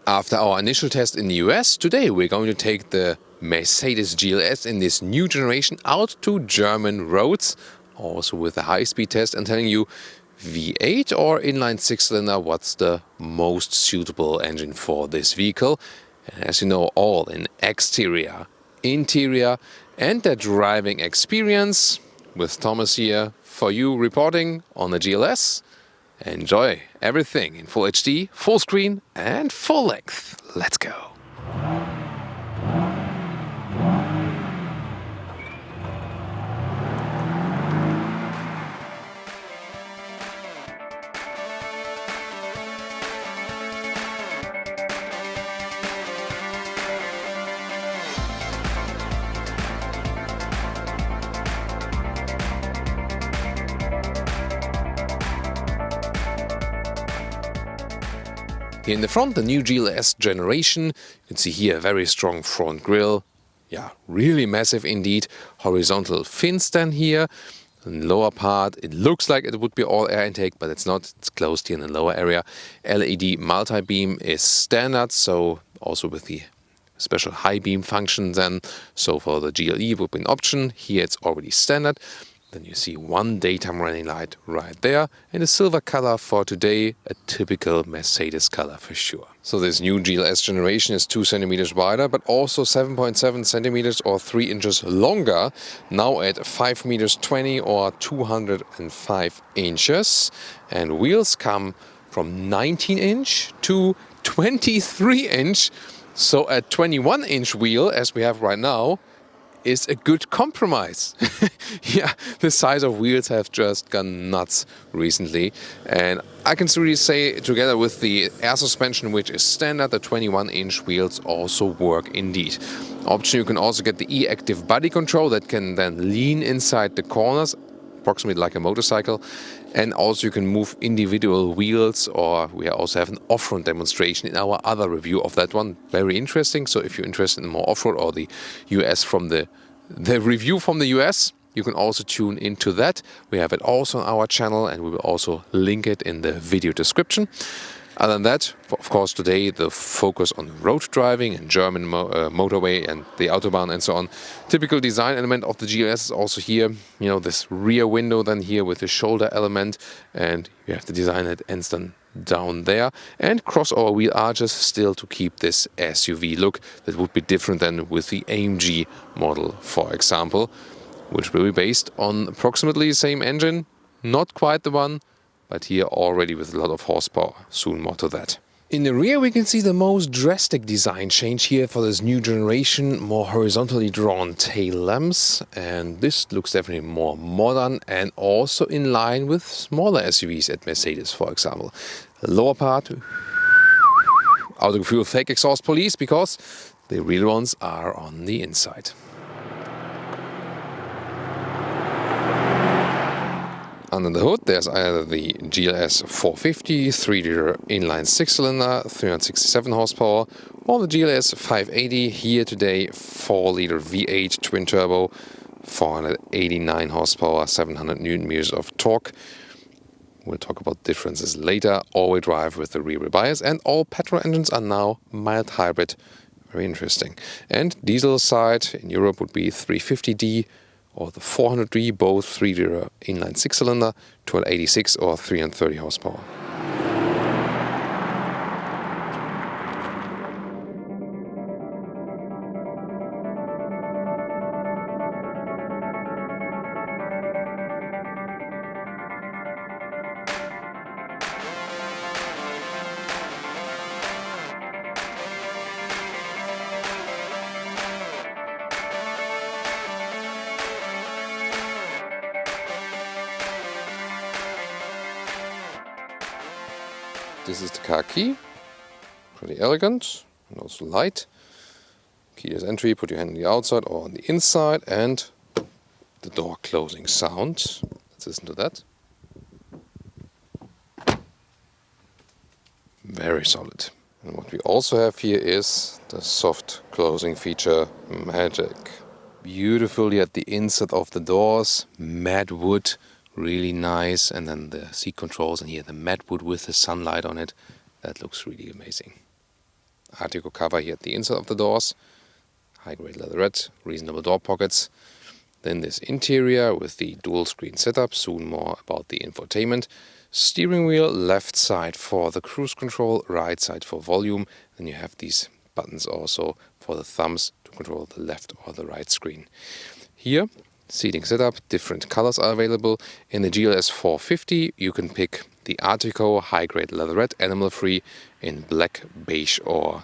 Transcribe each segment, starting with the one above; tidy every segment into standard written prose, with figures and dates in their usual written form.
After our initial test in the US, today we're going to take the Mercedes GLS in this new generation out to German roads, also with a high-speed test, and telling you V8 or inline six-cylinder, what's the most suitable engine for this vehicle. And as you know, all in exterior, interior and the driving experience, with Thomas here for you reporting on the GLS. Enjoy everything in full HD, full screen and full length. Let's go. Here in the front, the new GLS generation. You can see here a very strong front grille. Yeah, really massive indeed. Horizontal fin stand here. In the lower part, it looks like it would be all air intake, but it's not. It's closed here in the lower area. LED multi-beam is standard, so also with the special high beam function then. So for the GLE would be an option. Here it's already standard. Then you see one daytime running light right there, and a silver color for today, a typical Mercedes color for sure. So this new GLS generation is 2 centimeters wider, but also 7.7 centimeters or 3 inches longer, now at 5 meters 20 or 205 inches. And wheels come from 19 inch to 23 inch. So a 21 inch wheel, as we have right now, is a good compromise. Yeah, the size of wheels have just gone nuts recently. And I can really say, together with the air suspension, which is standard, the 21-inch wheels also work indeed. Option, you can also get the e-active body control that can then lean inside the corners, approximately like a motorcycle. And also you can move individual wheels, or we also have an off-road demonstration in our other review of that one. Very interesting. So if you're interested in more off-road or the US from the review from the US, you can also tune into that. We have it also on our channel, and we will also link it in the video description. Other than that, of course, today the focus on road driving and German motorway and the Autobahn and so on. Typical design element of the GLS is also here. You know, this rear window then here with the shoulder element, and you have the design that ends then down there. And crossover wheel arches still to keep this SUV look that would be different than with the AMG model, for example, which will be based on approximately the same engine. Not quite the one, but here already with a lot of horsepower. Soon more to that. In the rear we can see the most drastic design change here for this new generation. More horizontally drawn tail lamps, and this looks definitely more modern and also in line with smaller SUVs at Mercedes, for example. The lower part, Autogefuehl fake exhaust police, because the real ones are on the inside. Under the hood, there's either the GLS 450 3-liter inline 6-cylinder, 367 horsepower, or the GLS 580, here today 4-liter V8 twin-turbo, 489 horsepower, 700 newton meters of torque. We'll talk about differences later. All-wheel drive with the rear bias, and all petrol engines are now mild hybrid. Very interesting. And diesel side in Europe would be 350D, or the 400D, both 3-liter inline 6-cylinder, 286 or 330 horsepower. This is the car key, pretty elegant and also light. Keyless entry, put your hand on the outside or on the inside, and the door closing sound. Let's listen to that. Very solid. And what we also have here is the soft closing feature, magic. Beautifully at the inside of the doors, matte wood. Really nice, and then the seat controls, and here the matte wood with the sunlight on it. That looks really amazing. Artico cover here at the inside of the doors. High-grade leatherette, reasonable door pockets. Then this interior with the dual screen setup, soon more about the infotainment. Steering wheel, left side for the cruise control, right side for volume. Then you have these buttons also for the thumbs to control the left or the right screen. Here, seating setup, different colors are available. In the GLS 450 you can pick the Artico high-grade leatherette, animal-free, in black, beige or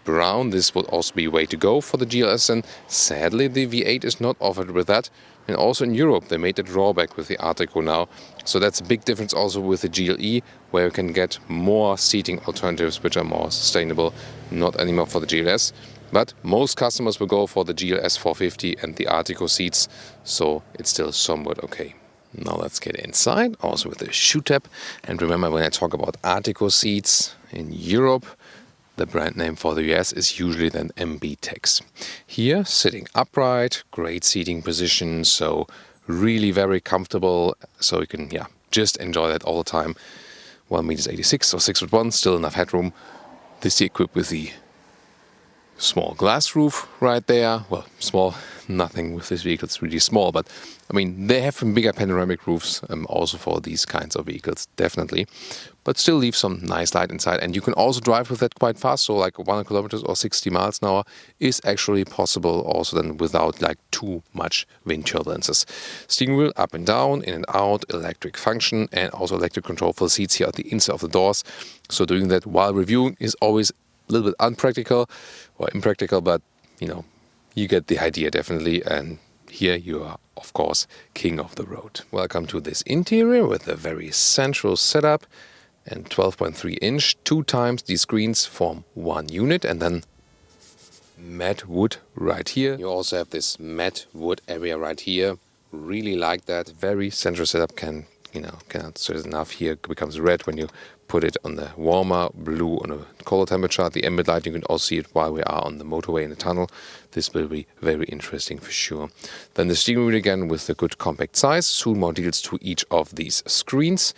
brown. This would also be way to go for the GLS, and sadly the V8 is not offered with that. And also in Europe they made a drawback with the Artico now. So that's a big difference also with the GLE, where you can get more seating alternatives which are more sustainable, not anymore for the GLS. But most customers will go for the GLS 450 and the Artico seats, so it's still somewhat okay. Now let's get inside, also with the shoe tab. And remember, when I talk about Artico seats in Europe, the brand name for the US is usually then MB-Tex. Here, sitting upright, great seating position, so really very comfortable, so you can just enjoy that all the time. 1.86 m or 6'1", still enough headroom. This is equipped with the small glass roof right there. Well, small, nothing with this vehicle is really small, but I mean, they have bigger panoramic roofs also for these kinds of vehicles, definitely. But still leave some nice light inside, and you can also drive with that quite fast, so like 100 kilometers or 60 miles an hour is actually possible also then without like too much wind turbulences. Steering wheel up and down, in and out, electric function, and also electric control for the seats here at the inside of the doors. So doing that while reviewing is always a little bit unpractical or impractical, but you get the idea definitely, and here you are, of course, king of the road. Welcome to this interior with a very central setup and 12.3 inch. 2 times these screens form one unit, and then matte wood right here. You also have this matte wood area right here. Really like that. Very central setup. Cannot stress enough. Here it becomes red when you put it on the warmer, blue on a colder temperature. The ambient light, you can also see it while we are on the motorway in the tunnel. This will be very interesting for sure. Then the steering wheel again with a good compact size. Soon more details to each of these screens.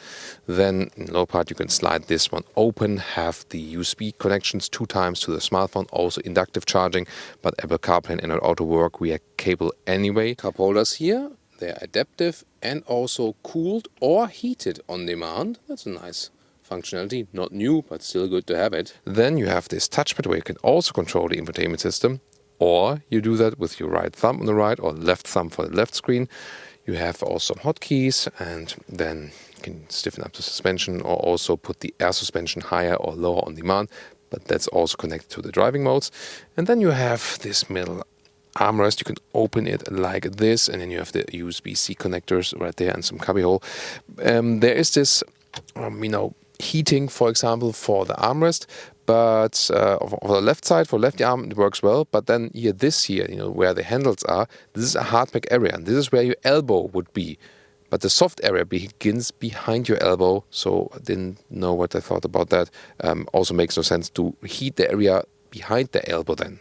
Then in the lower part you can slide this one open, have the USB connections 2 times to the smartphone, also inductive charging, but Apple CarPlay and Android Auto work via cable anyway. Cup holders here. They're adaptive and also cooled or heated on demand. That's a nice functionality. Not new, but still good to have it. Then you have this touchpad where you can also control the infotainment system, or you do that with your right thumb on the right or left thumb for the left screen. You have also some hotkeys, and then you can stiffen up the suspension or also put the air suspension higher or lower on demand, but that's also connected to the driving modes. And then you have this middle armrest. You can open it like this, and then you have the USB-C connectors right there and some cubbyhole. There is this, heating, for example, for the armrest, but on the left side, for left arm, it works well. But then here, where the handles are, this is a hardback area, and this is where your elbow would be. But the soft area begins behind your elbow, so I didn't know what I thought about that. Also makes no sense to heat the area behind the elbow then.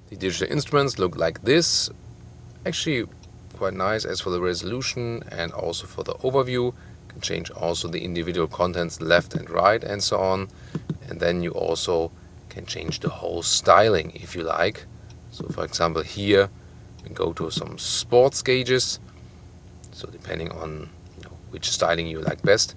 The digital instruments look like this. Actually quite nice as for the resolution and also for the overview. You can change also the individual contents left and right and so on. And then you also can change the whole styling if you like. So for example here we go to some sports gauges. So depending on which styling you like best.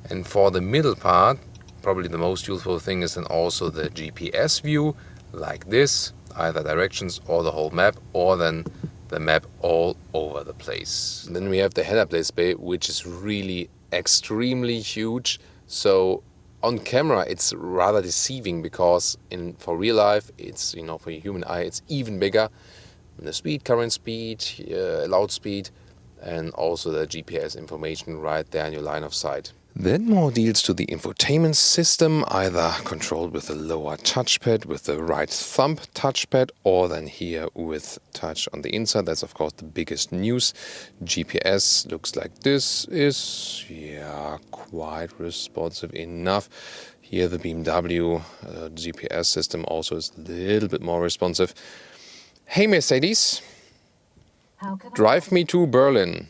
And for the middle part, probably the most useful thing is then also the GPS view like this. Either directions or the whole map, or then the map all over the place. Then we have the head-up display, which is really extremely huge. So on camera it's rather deceiving, because for real life it's for your human eye it's even bigger. And the speed, current speed, allowed speed, and also the GPS information right there in your line of sight. Then more deals to the infotainment system, either controlled with the lower touchpad with the right thumb touchpad, or then here with touch on the inside. That's of course the biggest news. GPS looks like this, is quite responsive enough. Here the BMW GPS system also is a little bit more responsive. Hey Mercedes, drive me to Berlin.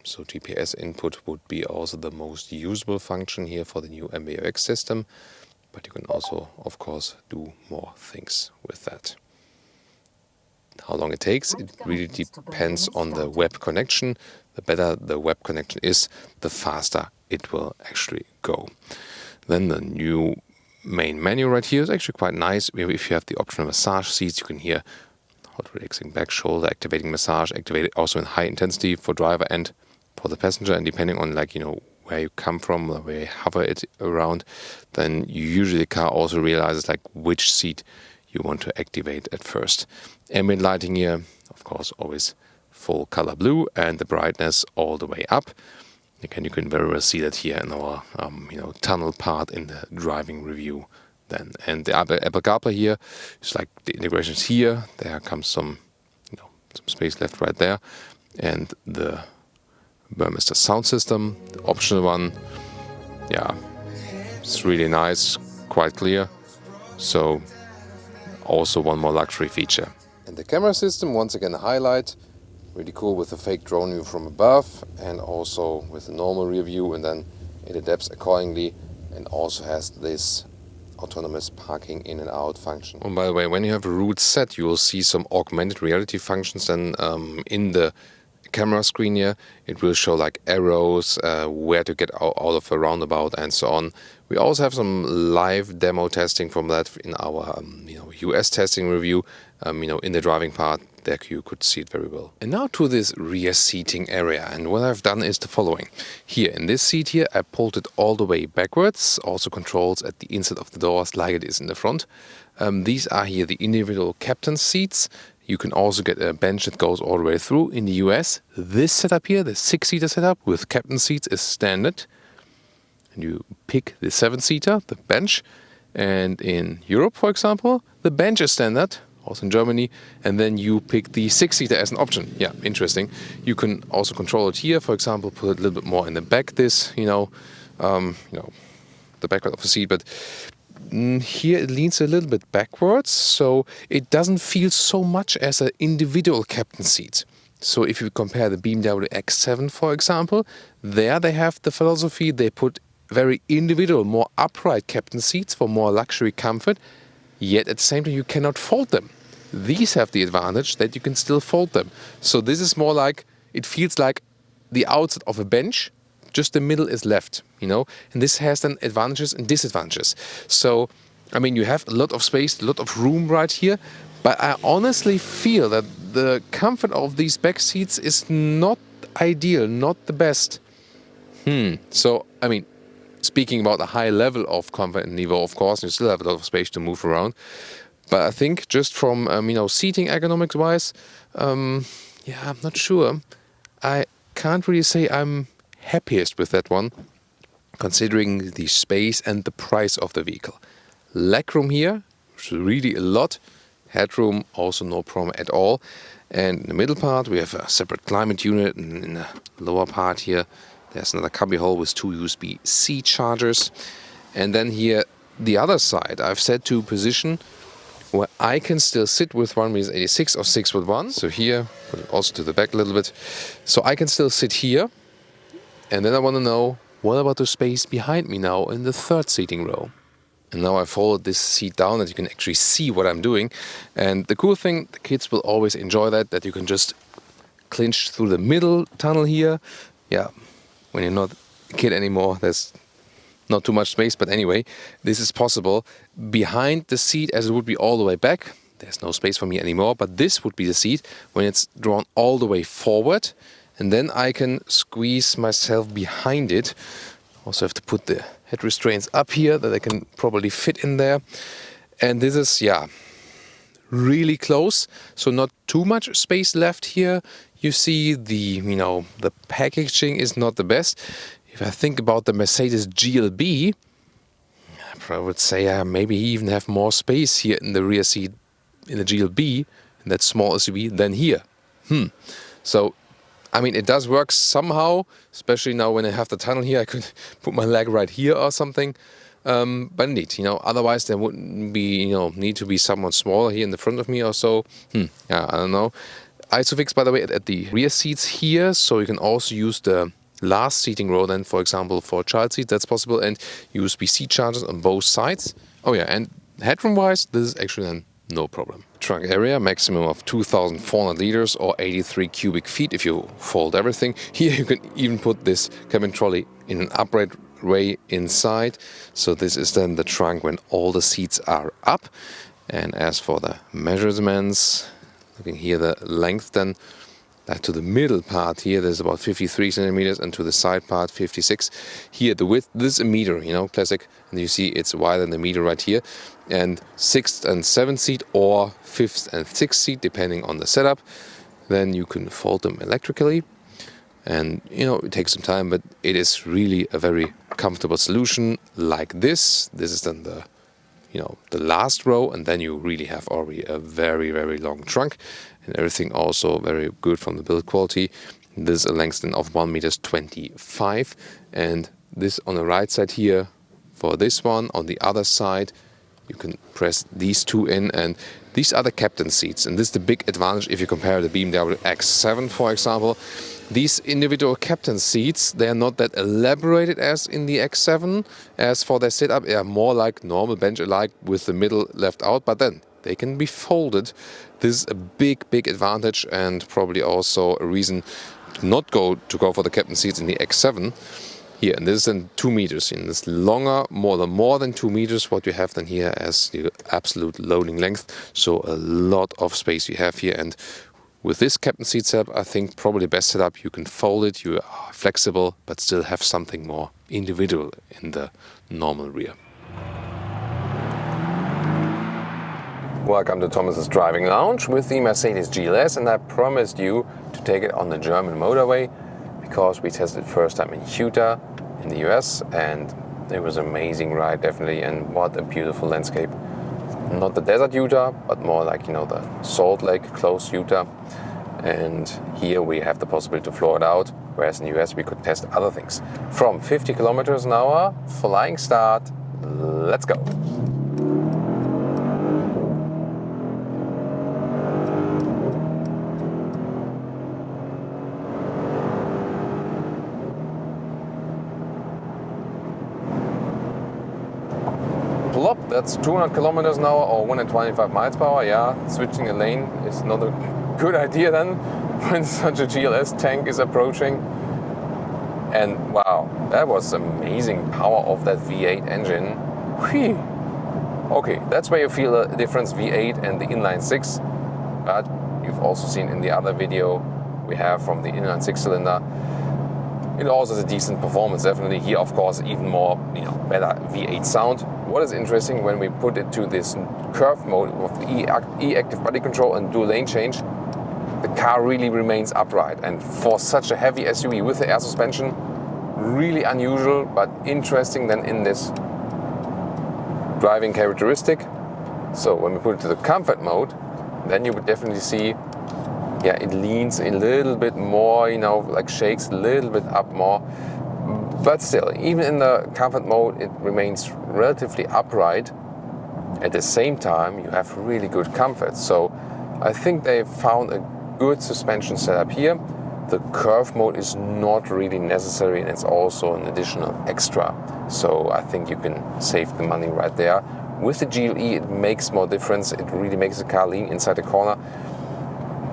So GPS input would be also the most usable function here for the new MBUX system. but you can also, of course, do more things with that. How long it takes, it really depends on the web connection. The better the web connection is, the faster it will actually go. Then the new main menu right here is actually quite nice. If you have the optional massage seats, you can hear hot relaxing back, shoulder, activating massage, activated also in high intensity for driver and for the passenger. And depending on where you come from or where you hover it around, then usually the car also realizes which seat you want to activate at first. Ambient lighting here, of course, always full color blue, and the brightness all the way up. Again, you can very well see that here in our tunnel part in the driving review. Then, and the Apple CarPlay here is the integrations here. There comes some space left right there, and the Burmester sound system, the optional one. Yeah, it's really nice, quite clear. So also one more luxury feature. And the camera system, once again a highlight. Really cool with the fake drone view from above, and also with the normal rear view, and then it adapts accordingly, and also has this autonomous parking in and out function. And by the way, when you have a route set, you will see some augmented reality functions then in the camera screen here. It will show arrows, where to get out of a roundabout and so on. We also have some live demo testing from that in our US testing review. In the driving part, there you could see it very well. And now to this rear seating area, and what I've done is the following. Here in this seat here, I pulled it all the way backwards, also controls at the inside of the doors like it is in the front. These are here the individual captain seats. You can also get a bench that goes all the way through. In the US, this setup here, the 6-seater setup with captain seats, is standard. And you pick the 7-seater, the bench. And in Europe, for example, the bench is standard, also in Germany, and then you pick the 6-seater as an option. Yeah, interesting. You can also control it here, for example, put it a little bit more in the back, the backward of the seat, but here it leans a little bit backwards, so it doesn't feel so much as an individual captain seat. So if you compare the BMW X7, for example, there they have the philosophy, they put very individual, more upright captain seats for more luxury comfort, yet at the same time you cannot fold them. These have the advantage that you can still fold them. So this is more it feels like the outside of a bench, just the middle is left, and this has then advantages and disadvantages. So, you have a lot of space, a lot of room right here, but I honestly feel that the comfort of these back seats is not ideal, not the best. So, speaking about a high level of comfort and niveau, of course, you still have a lot of space to move around. But I think just from, seating ergonomics-wise, I'm not sure. I can't really say I'm happiest with that one, considering the space and the price of the vehicle. Legroom here, really a lot. Headroom, also no problem at all. And in the middle part, we have a separate climate unit, and in the lower part here, there's another cubbyhole with 2 USB-C chargers. And then here, the other side, I've set to position where I can still sit with one Mercedes 86 or 6'1". So here, put it also to the back a little bit. So I can still sit here. And then I want to know, what about the space behind me now in the third seating row? And now I folded this seat down that you can actually see what I'm doing. And the cool thing, the kids will always enjoy that you can just clinch through the middle tunnel here. Yeah, when you're not a kid anymore, there's not too much space. But anyway, this is possible. Behind the seat, as it would be all the way back, there's no space for me anymore. But this would be the seat when it's drawn all the way forward. And then I can squeeze myself behind it. Also have to put the head restraints up here that I can probably fit in there. And this is, really close. So not too much space left here. You see the packaging is not the best. If I think about the Mercedes GLB, I probably would say maybe even have more space here in the rear seat in the GLB, in that small SUV, than here. So, it does work somehow, especially now when I have the tunnel here. I could put my leg right here or something. But indeed, otherwise there wouldn't be, need to be someone smaller here in the front of me or so. I don't know. Isofix, by the way, at the rear seats here, so you can also use the last seating row then, for example, for a child seat, that's possible, and USB-C chargers on both sides. Oh yeah, and headroom-wise, this is actually then no problem. Trunk area, maximum of 2,400 liters or 83 cubic feet if you fold everything. Here you can even put this cabin trolley in an upright way inside. So this is then the trunk when all the seats are up. And as for the measurements, looking here, the length then, to the middle part here, there's about 53 centimeters, and to the side part 56. Here the width, this is a meter, you know, classic, and you see it's wider than the meter right here. And 6th and 7th seat or 5th and 6th seat, depending on the setup. Then you can fold them electrically, and you know, it takes some time, but it is really a very comfortable solution like this. This is then the, you know, the last row, and then you really have already a very, very long trunk, and everything also very good from the build quality. This is a length then of 1.25 meters, and this on the right side here for this one. On the other side, you can press these two in, and these are the captain seats, and this is the big advantage if you compare the BMW X7, for example. These individual captain seats, they are not that elaborated as in the X7. As for their setup, they are more like normal bench-alike with the middle left out, but then they can be folded. This is a big, big advantage, and probably also a reason to not go for the captain seats in the X7. Here, and this is then 2 meters. And this longer, more than 2 meters, what you have then here as the absolute loading length. So a lot of space you have here, and with this captain seat setup, I think probably the best setup. You can fold it, you are flexible, but still have something more individual in the normal rear. Welcome to Thomas's Driving Lounge with the Mercedes GLS, and I promised you to take it on the German motorway because we tested it first time in Utah in the US, and it was an amazing ride, definitely, and what a beautiful landscape. Not the desert Utah, but more like, you know, the Salt Lake close Utah. And here we have the possibility to floor it out, whereas in the US we could test other things. From 50 kilometers an hour, flying start, let's go. Plop, that's 200 kilometers an hour or 125 miles per hour. Yeah, switching a lane is not a good idea then when such a GLS tank is approaching. And wow, that was amazing power of that V8 engine. Whee. Okay, that's where you feel the difference, V8 and the inline 6. But you've also seen in the other video we have from the inline 6-cylinder, it also has a decent performance, definitely. Here, of course, even more, you know, better V8 sound. What is interesting, when we put it to this curve mode of the E-active body control and dual lane change, the car really remains upright. And for such a heavy SUV with the air suspension, really unusual, but interesting then in this driving characteristic. So when we put it to the comfort mode, then you would definitely see, yeah, it leans a little bit more, you know, like shakes a little bit up more. But still, even in the comfort mode, it remains relatively upright. At the same time, you have really good comfort. So I think they found a good suspension setup here. The curve mode is not really necessary, and it's also an additional extra. So I think you can save the money right there. With the GLE, it makes more difference. It really makes the car lean inside the corner.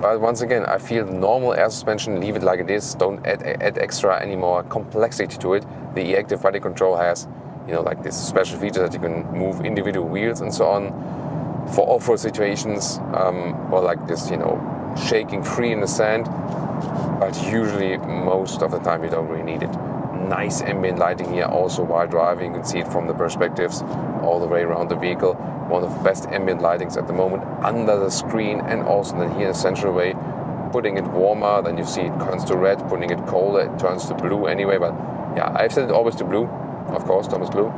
But once again, I feel normal air suspension, leave it like it is. Don't add extra any more complexity to it. The E-active body control has, you know, like this special feature that you can move individual wheels and so on for off-road situations, or like this, you know, shaking free in the sand. But usually, most of the time, you don't really need it. Nice ambient lighting here also while driving. You can see it from the perspectives all the way around the vehicle. One of the best ambient lightings at the moment under the screen, and also then here in a central way. Putting it warmer, then you see it turns to red. Putting it colder, it turns to blue anyway. But yeah, I've set it always to blue, of course, Thomas Blue.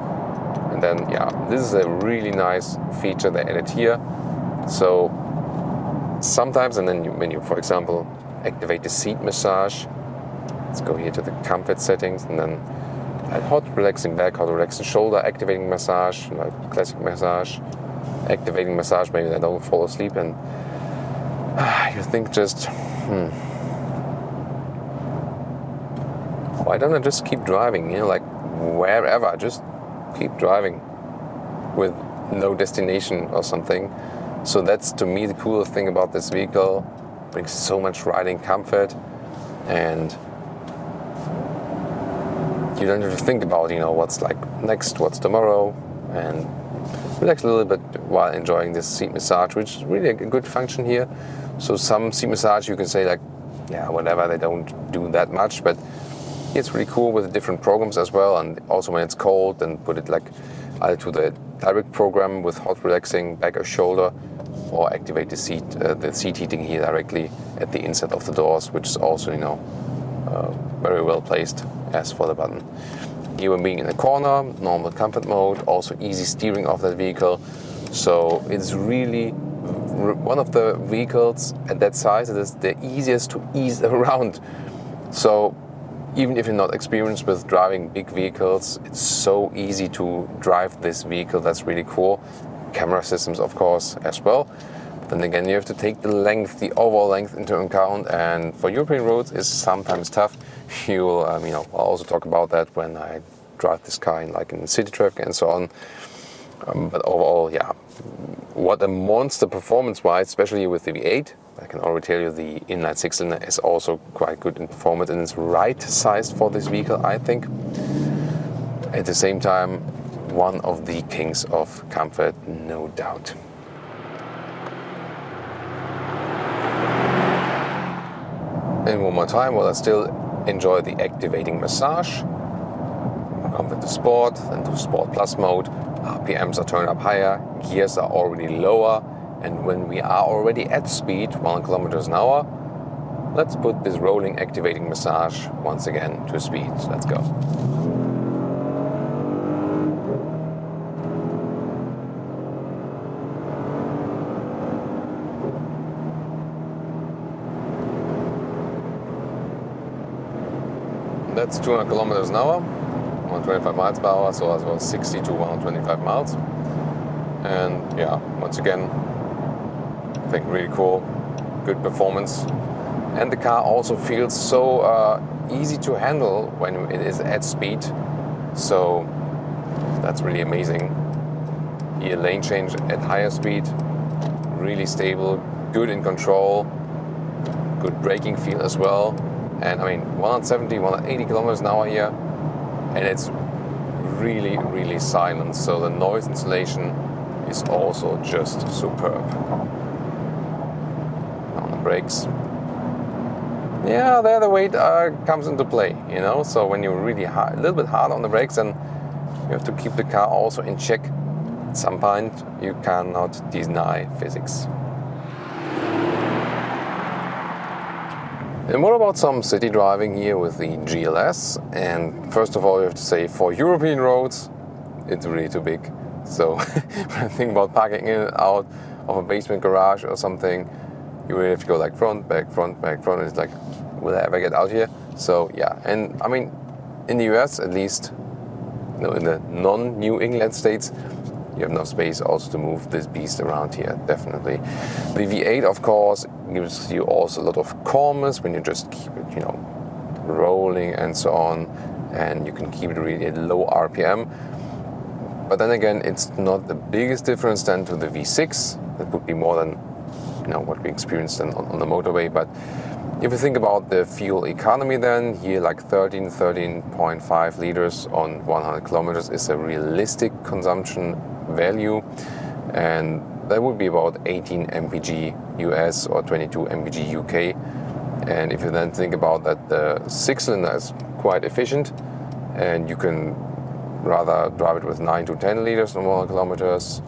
And then yeah, this is a really nice feature they added here. So sometimes, and then when you, for example, activate the seat massage, let's go here to the comfort settings, and then hot relaxing back, hot relaxing shoulder, activating massage, like classic massage, activating massage, maybe they don't fall asleep, and you think just, why don't I just keep driving, you know, like wherever, just keep driving with no destination or something. So that's to me the coolest thing about this vehicle. It brings so much riding comfort, and you don't have to think about, you know, what's like next, what's tomorrow, and relax a little bit while enjoying this seat massage, which is really a good function here. So some seat massage you can say like, yeah, whatever, they don't do that much, but it's really cool with the different programs as well. And also when it's cold, then put it like either to the direct program with hot relaxing back or shoulder, or activate the seat heating here directly at the inside of the doors, which is also, you know, very well placed as for the button. Here when being in the corner, normal comfort mode, also easy steering of that vehicle. So it's really one of the vehicles at that size that is the easiest to ease around. So even if you're not experienced with driving big vehicles, it's so easy to drive this vehicle. That's really cool. Camera systems, of course, as well. But then again, you have to take the length, the overall length into account, and for European roads, it's sometimes tough. You'll, you know, I'll also talk about that when I drive this car in city traffic and so on. But overall, yeah, what a monster performance-wise, especially with the V8. I can already tell you the inline six-cylinder is also quite good in performance, and it's right-sized for this vehicle, I think. At the same time, one of the kings of comfort, no doubt. And one more time, while I still enjoy the activating massage, comfort to sport, then to sport plus mode, RPMs are turned up higher, gears are already lower, and when we are already at speed, 1 kilometers an hour, let's put this rolling activating massage once again to speed. Let's go. That's 200 kilometers an hour, 125 miles per hour, so that's about 60 to 125 miles. And yeah, once again, I think really cool, good performance. And the car also feels so easy to handle when it is at speed. So that's really amazing. Here, lane change at higher speed, really stable, good in control, good braking feel as well. And I mean, 170, 180 kilometers an hour here, and it's really, really silent. So the noise insulation is also just superb. On the brakes, yeah, there the weight comes into play, you know. So when you're really hard, a little bit hard on the brakes, then you have to keep the car also in check. At some point, you cannot deny physics. And what about some city driving here with the GLS? And first of all, you have to say, for European roads, it's really too big. So when I think about parking in and out of a basement garage or something, you really have to go like front, back, front, back, front. And it's like, will I ever get out here? So yeah, and I mean, in the US at least, you know, in the non-New England states, you have enough space also to move this beast around here, definitely. The V8, of course, gives you also a lot of calmness when you just keep it, you know, rolling and so on, and you can keep it really at low RPM. But then again, it's not the biggest difference than to the V6. That would be more than, you know, what we experienced on the motorway. But if you think about the fuel economy, then here like 13.5 liters on 100 kilometers is a realistic consumption value, and that would be about 18 mpg US or 22 mpg UK. And if you then think about that, the 6-cylinder is quite efficient, and you can rather drive it with 9 to 10 liters on 100 kilometers,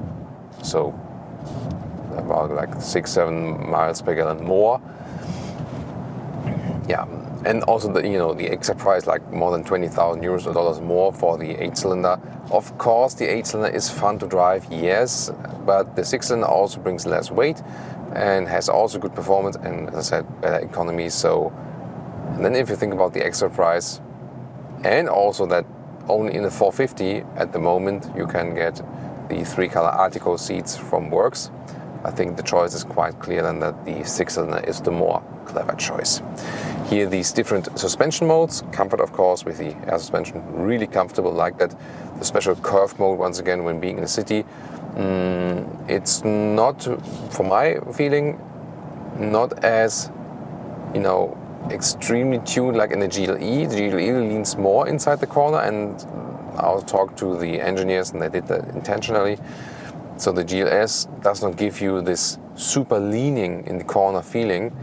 so about like 6-7 miles per gallon more. Yeah, and also the extra price, like more than 20,000 euros or dollars more for the 8-cylinder. Of course, the 8-cylinder is fun to drive, yes, but the 6-cylinder also brings less weight and has also good performance and, as I said, better economy. So, and then if you think about the extra price, and also that only in the 450 at the moment you can get the 3-color Artico seats from Works, I think the choice is quite clear then that the 6-cylinder is the more clever choice. Here these different suspension modes, comfort of course with the air suspension, really comfortable like that. The special curve mode, once again, when being in the city, it's not, for my feeling, not as, extremely tuned like in the GLE. The GLE leans more inside the corner, and I'll talk to the engineers and they did that intentionally. So the GLS does not give you this super leaning in the corner feeling.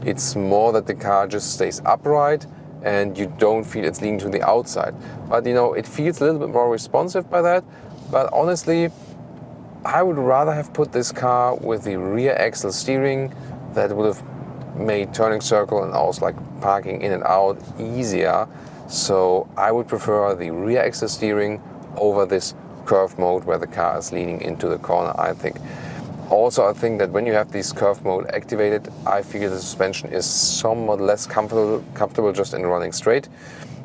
It's more that the car just stays upright and you don't feel it's leaning to the outside. But it feels a little bit more responsive by that. But honestly, I would rather have put this car with the rear axle steering. That would have made turning circle and also like parking in and out easier. So I would prefer the rear axle steering over this curve mode where the car is leaning into the corner, I think. Also, I think that when you have this curve mode activated, I feel the suspension is somewhat less comfortable just in running straight.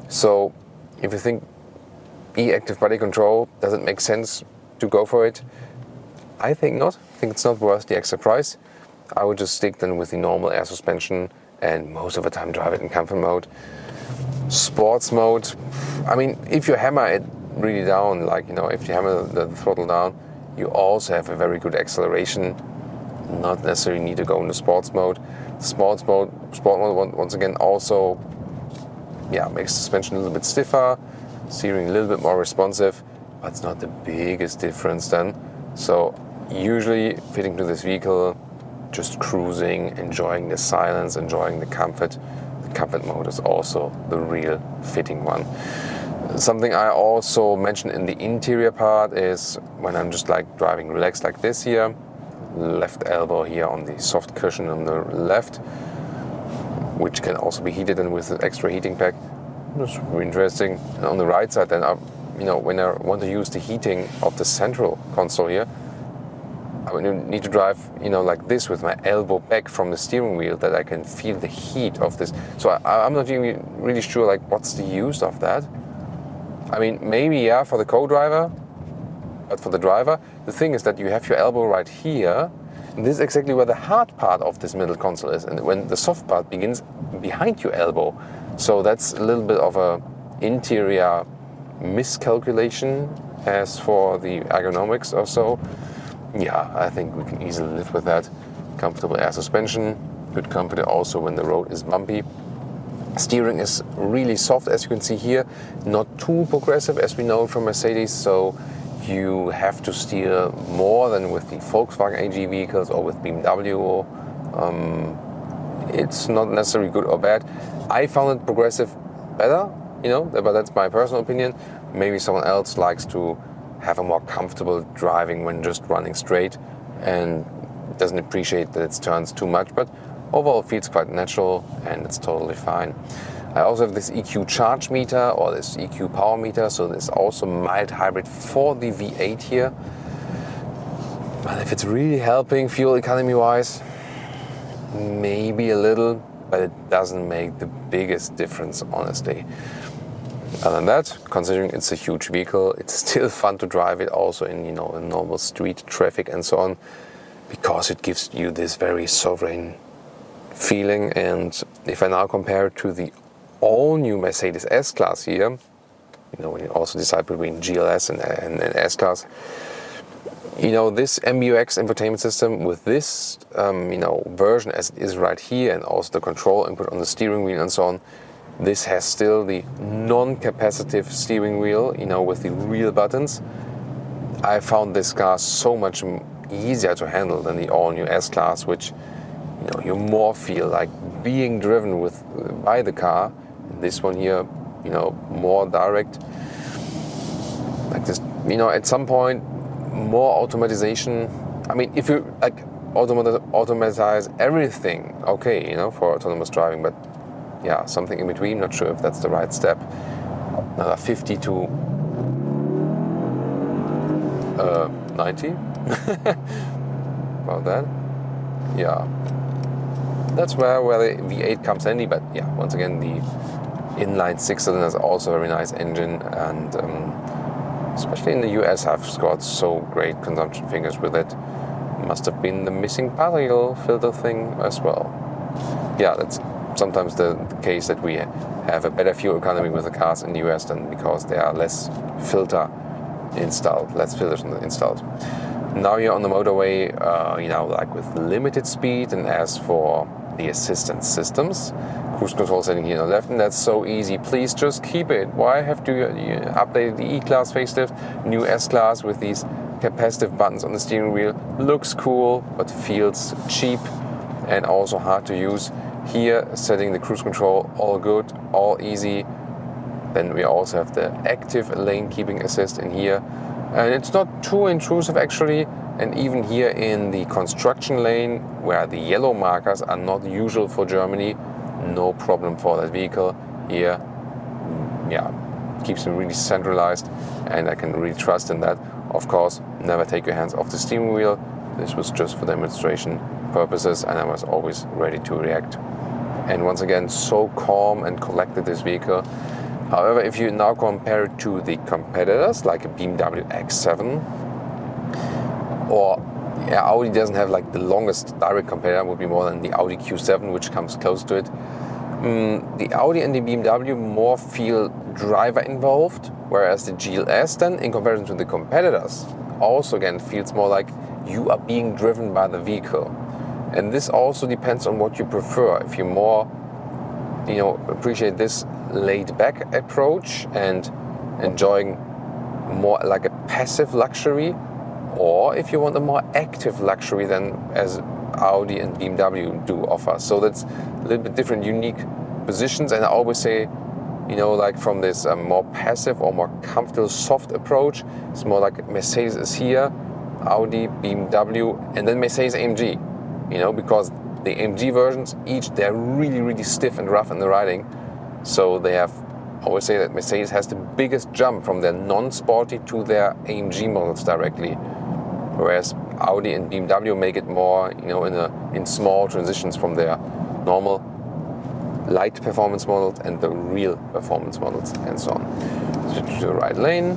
So if you think E-active body control doesn't make sense to go for it, I think not. I think it's not worth the extra price. I would just stick then with the normal air suspension and most of the time drive it in comfort mode. Sports mode, I mean, if you hammer it really down, like, if you hammer the throttle down, you also have a very good acceleration. Not necessarily need to go into sports mode. Sport mode, once again, also, makes the suspension a little bit stiffer, steering a little bit more responsive, but it's not the biggest difference then. So usually fitting to this vehicle, just cruising, enjoying the silence, enjoying the comfort. The comfort mode is also the real fitting one. Something I also mentioned in the interior part is when I'm just like driving relaxed like this here, left elbow here on the soft cushion on the left, which can also be heated and with an extra heating pack. That's really interesting. And on the right side then, when I want to use the heating of the central console here, I would need to drive, like this with my elbow back from the steering wheel, that I can feel the heat of this. So I'm not even really sure, like, what's the use of that. I mean, maybe, for the co-driver, but for the driver, the thing is that you have your elbow right here, and this is exactly where the hard part of this middle console is, and when the soft part begins behind your elbow. So that's a little bit of a interior miscalculation as for the ergonomics or so. Yeah, I think we can easily live with that. Comfortable air suspension, good comfort also when the road is bumpy. Steering is really soft, as you can see here, not too progressive as we know from Mercedes, so you have to steer more than with the Volkswagen AG vehicles or with BMW. It's not necessarily good or bad. I found it progressive better, but that's my personal opinion. Maybe someone else likes to have a more comfortable driving when just running straight and doesn't appreciate that it turns too much, but overall it feels quite natural and it's totally fine. I also have this EQ charge meter or this EQ power meter, so there's also mild hybrid for the V8 here. And if it's really helping fuel economy wise, maybe a little, but it doesn't make the biggest difference, honestly. Other than that, considering it's a huge vehicle, it's still fun to drive it also in, in normal street traffic and so on, because it gives you this very sovereign feeling. And if I now compare it to the all-new Mercedes S-Class here, when you also decide between GLS and S-Class, this MBUX infotainment system with this, version as it is right here, and also the control input on the steering wheel and so on, this has still the non-capacitive steering wheel, with the real buttons. I found this car so much easier to handle than the all-new S-Class, which, you more feel like being driven by the car. This one here, more direct. Like this, at some point, more automatization. I mean, if you like automatize everything, okay, for autonomous driving, but something in between, not sure if that's the right step. Another 50 to 90. About that. Yeah. That's where the V8 comes handy, but once again, the inline 6-cylinder is also a very nice engine, and especially in the US I've scored so great consumption figures with it. Must have been the missing particle filter thing as well. Yeah, that's sometimes the case that we have a better fuel economy with the cars in the US than because there are less filters installed. Now you're on the motorway, like with limited speed, and as for the assistance systems, cruise control setting here on the left, and that's so easy. Please just keep it. Why have to update the E-Class facelift, new S-Class with these capacitive buttons on the steering wheel? Looks cool, but feels cheap and also hard to use. Here, setting the cruise control, all good, all easy. Then we also have the active lane keeping assist in here. And it's not too intrusive actually. And even here in the construction lane, where the yellow markers are not usual for Germany, no problem for that vehicle. Here, keeps me really centralized, and I can really trust in that. Of course, never take your hands off the steering wheel. This was just for demonstration purposes, and I was always ready to react. And once again, so calm and collected, this vehicle. However, if you now compare it to the competitors, like a BMW X7, or Audi doesn't have like the longest direct competitor, would be more than the Audi Q7, which comes close to it. The Audi and the BMW more feel driver involved, whereas the GLS then, in comparison to the competitors, also again feels more like you are being driven by the vehicle. And this also depends on what you prefer. If you more, appreciate this laid-back approach and enjoying more like a passive luxury, or if you want a more active luxury than as Audi and BMW do offer. So that's a little bit different, unique positions. And I always say, like from this more passive or more comfortable, soft approach, it's more like Mercedes is here, Audi, BMW, and then Mercedes-AMG. Because the AMG versions, they're really, really stiff and rough in the riding. So I always say that Mercedes has the biggest jump from their non-sporty to their AMG models directly. Whereas Audi and BMW make it more, in small transitions from their normal light performance models and the real performance models and so on. Switch to the right lane.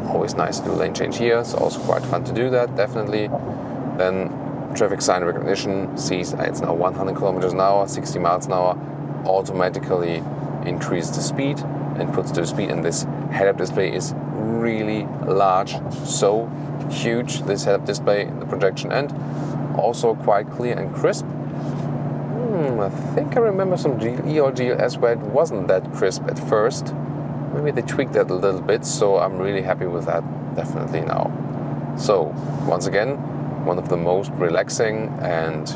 Always nice to do lane change here. It's also quite fun to do that, definitely. Then traffic sign recognition sees it's now 100 kilometers an hour, 60 miles an hour, automatically increases the speed and puts the speed. And this head-up display is really large, so huge, this head-up display, the projection, and also quite clear and crisp. I think I remember some GLE or GLS where it wasn't that crisp at first. Maybe they tweaked that a little bit, so I'm really happy with that, definitely now. So, once again, one of the most relaxing and,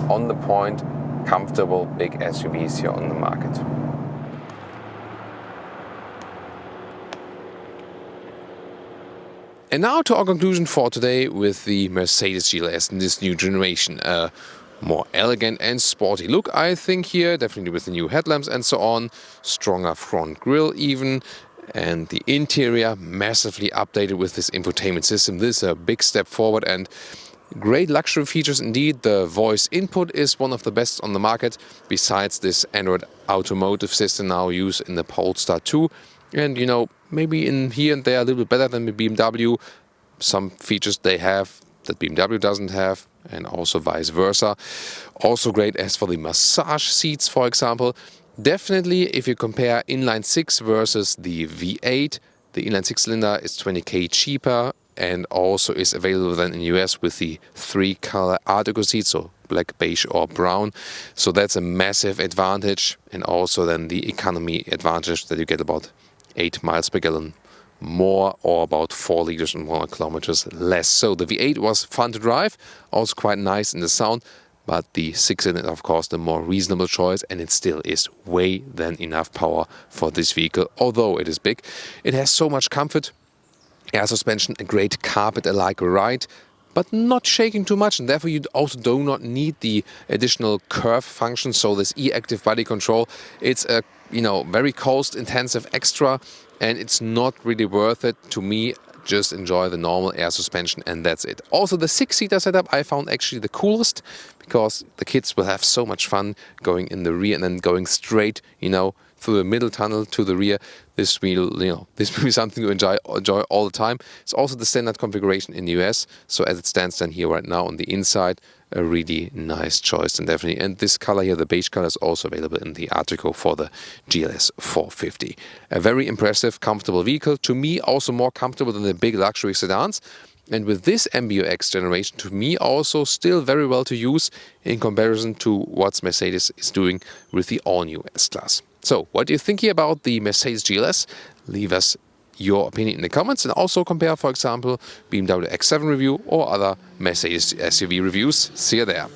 on the point, comfortable big SUVs here on the market. And now to our conclusion for today with the Mercedes GLS in this new generation. More elegant and sporty look, I think, here, definitely with the new headlamps and so on. Stronger front grille even. And the interior massively updated with this infotainment system. This is a big step forward and great luxury features indeed. The voice input is one of the best on the market, besides this Android Automotive system now used in the Polestar 2. And maybe in here and there a little bit better than the BMW. Some features they have that BMW doesn't have, and also vice versa. Also great as for the massage seats, for example. Definitely, if you compare inline 6 versus the V8, the inline 6-cylinder is 20k cheaper and also is available then in US with the 3-color Art Deco seats, so black, beige or brown. So that's a massive advantage, and also then the economy advantage that you get about 8 miles per gallon more, or about 4 liters and 100 kilometers less. So the V8 was fun to drive, also quite nice in the sound, but the 6-cylinder is of course the more reasonable choice, and it still is way than enough power for this vehicle, although it is big. It has so much comfort, air suspension, a great carpet-alike ride, but not shaking too much, and therefore you also do not need the additional curve function. So this e-active body control, it's a very cost-intensive extra, and it's not really worth it to me. Just enjoy the normal air suspension and that's it. Also the 6-seater setup I found actually the coolest, because the kids will have so much fun going in the rear and then going straight, through the middle tunnel to the rear. This will, this will be something to enjoy all the time. It's also the standard configuration in the US. So as it stands then here right now on the inside, a really nice choice and definitely. And this color here, the beige color, is also available in the article for the GLS 450. A very impressive, comfortable vehicle. To me, also more comfortable than the big luxury sedans. And with this MBUX generation, to me also still very well to use in comparison to what Mercedes is doing with the all-new S-Class. So, what do you think here about the Mercedes GLS? Leave us your opinion in the comments and also compare, for example, BMW X7 review or other Mercedes SUV reviews. See you there.